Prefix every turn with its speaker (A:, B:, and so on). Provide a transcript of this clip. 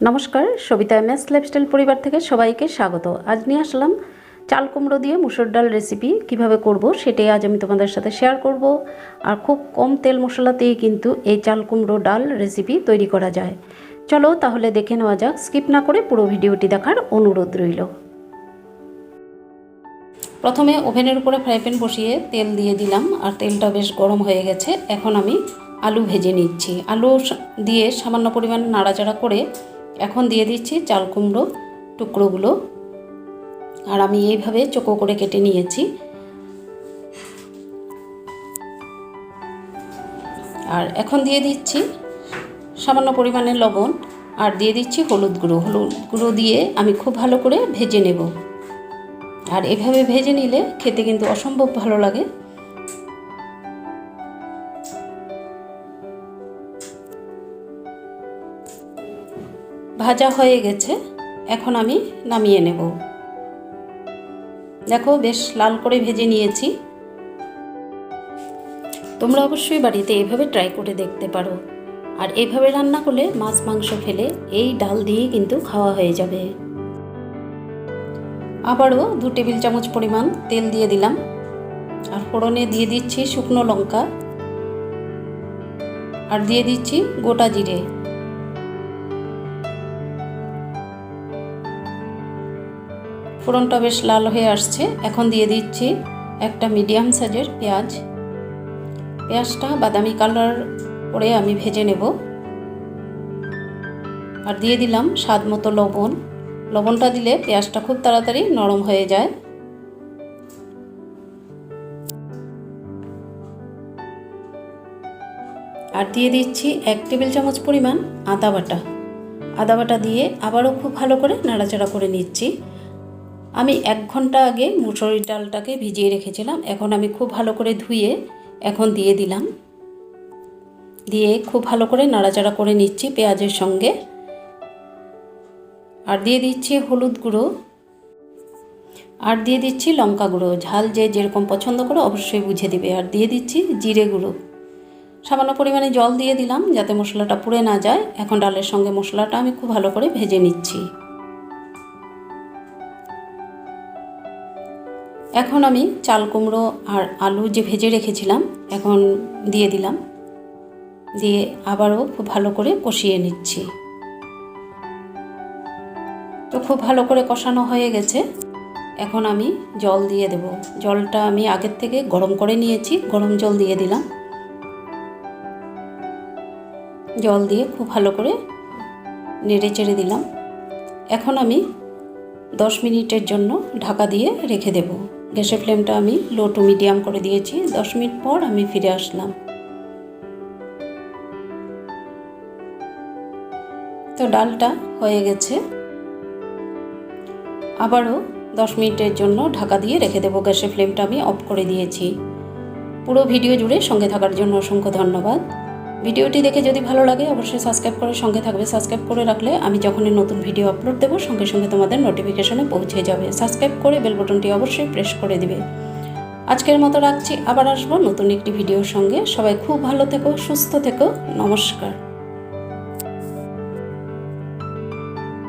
A: নমস্কার, সবিতা.M.S. লাইফস্টাইল পরিবার থেকে সবাইকে স্বাগত। আজ নিয়ে আসলাম চাল কুমড়ো দিয়ে মুসুর ডাল রেসিপি। কিভাবে করব সেটাই আজ আমি তোমাদের সাথে শেয়ার করব। আর খুব কম তেল মশলাতেই কিন্তু এই চাল কুমড়ো ডাল রেসিপি তৈরি করা যায়। চলো তাহলে দেখে নেওয়া যাক। স্কিপ না করে পুরো ভিডিওটি দেখার অনুরোধ রইল। প্রথমে ওভেনের উপরে ফ্রাই প্যান বসিয়ে তেল দিয়ে দিলাম, আর তেলটা বেশ গরম হয়ে গেছে। এখন আমি আলু ভেজে নিচ্ছি। আলু দিয়ে সামান্য পরিমাণ নাড়াচাড়া করে এখন দিয়ে দিচ্ছি চাল কুমড়ো টুকরোগুলো, আর আমি এইভাবে চোখো করে কেটে নিয়েছি। আর এখন দিয়ে দিচ্ছি সামান্য পরিমাণে লবণ, আর দিয়ে দিচ্ছি হলুদ গুঁড়ো দিয়ে আমি খুব ভালো করে ভেজে নেব। আর এভাবে ভেজে নিলে খেতে কিন্তু অসম্ভব ভালো লাগে। ভাজা হয়ে গেছে, এখন আমি নামিয়ে নেব। দেখো বেশ লাল করে ভেজে নিয়েছি। তোমরা অবশ্যই বাড়িতে এইভাবে ট্রাই করে দেখতে পারো। আর এইভাবে রান্না করলে মাছ মাংস ফেলে এই ডাল দিয়ে কিন্তু খাওয়া হয়ে যাবে। আবারও 2 টেবিল চামচ পরিমাণ তেল দিয়ে দিলাম, আর ফোড়নে দিয়ে দিচ্ছি শুকনো লঙ্কা, আর দিয়ে দিচ্ছি গোটা জিরে। ফোড়নটা বেশ লাল হয়ে আসছে। এখন দিয়ে দিচ্ছি একটা মিডিয়াম সাইজের পেঁয়াজ। পেঁয়াজটা বাদামি কালার করে আমি ভেজে নেব। আর দিয়ে দিলাম স্বাদ মতো লবণ। লবণটা দিলে পেঁয়াজটা খুব তাড়াতাড়ি নরম হয়ে যায়। আর দিয়ে দিচ্ছি 1 টেবিল চামচ পরিমাণ আদা বাটা। আদা বাটা দিয়ে আবারও খুব ভালো করে নাড়াচাড়া করে নিচ্ছি। আমি 1 ঘন্টা আগে মুসুরির ডালটাকে ভিজিয়ে রেখেছিলাম। এখন আমি খুব ভালো করে ধুয়ে এখন দিয়ে দিলাম। দিয়ে খুব ভালো করে নাড়াচাড়া করে নিচ্ছি পেঁয়াজের সঙ্গে। আর দিয়ে দিচ্ছি হলুদ গুঁড়ো, আর দিয়ে দিচ্ছি লঙ্কা গুঁড়ো। ঝাল যে যেরকম পছন্দ করে অবশ্যই বুঝে দিবে। আর দিয়ে দিচ্ছি জিরে গুঁড়ো। সামান্য পরিমাণে জল দিয়ে দিলাম যাতে মশলাটা পুড়ে না যায়। এখন ডালের সঙ্গে মশলাটা আমি খুব ভালো করে ভেজে নিচ্ছি। এখন আমি চাল কুমড়ো আর আলু যে ভেজে রেখেছিলাম এখন দিয়ে দিলাম। দিয়ে আবারও খুব ভালো করে কষিয়ে নিচ্ছি। তো খুব ভালো করে কষানো হয়ে গেছে। এখন আমি জল দিয়ে দেব। জলটা আমি আগের থেকে গরম করে নিয়েছি, গরম জল দিয়ে দিলাম। জল দিয়ে খুব ভালো করে নেড়ে চেড়ে দিলাম। এখন আমি 10 মিনিটের জন্য ঢাকা দিয়ে রেখে দেব। গ্যাসের ফ্লেমটা আমি লো টু মিডিয়াম করে দিয়েছি। 10 মিনিট পর আমি ফিরে আসলাম। তো ডালটা হয়ে গেছে। আবারও 10 মিনিটের জন্য ঢাকা দিয়ে রেখে দেব। গ্যাসের ফ্লেমটা আমি অফ করে দিয়েছি। পুরো ভিডিও জুড়ে সঙ্গে থাকার জন্য অসংখ্য ধন্যবাদ। ভিডিওটি দেখে যদি ভালো লাগে অবশ্যই সাবস্ক্রাইব করে সঙ্গে থাকবে। সাবস্ক্রাইব করে রাখলে আমি যখনই নতুন ভিডিও আপলোড দেবো সঙ্গে সঙ্গে তোমাদের নোটিফিকেশনে পৌঁছে যাবে। সাবস্ক্রাইব করে বেল বাটনটি অবশ্যই প্রেস করে দিবে। আজকের মতো রাখছি, আবার আসবো নতুন একটি ভিডিওর সঙ্গে। সবাই খুব ভালো থেকো, সুস্থ থেকো। নমস্কার।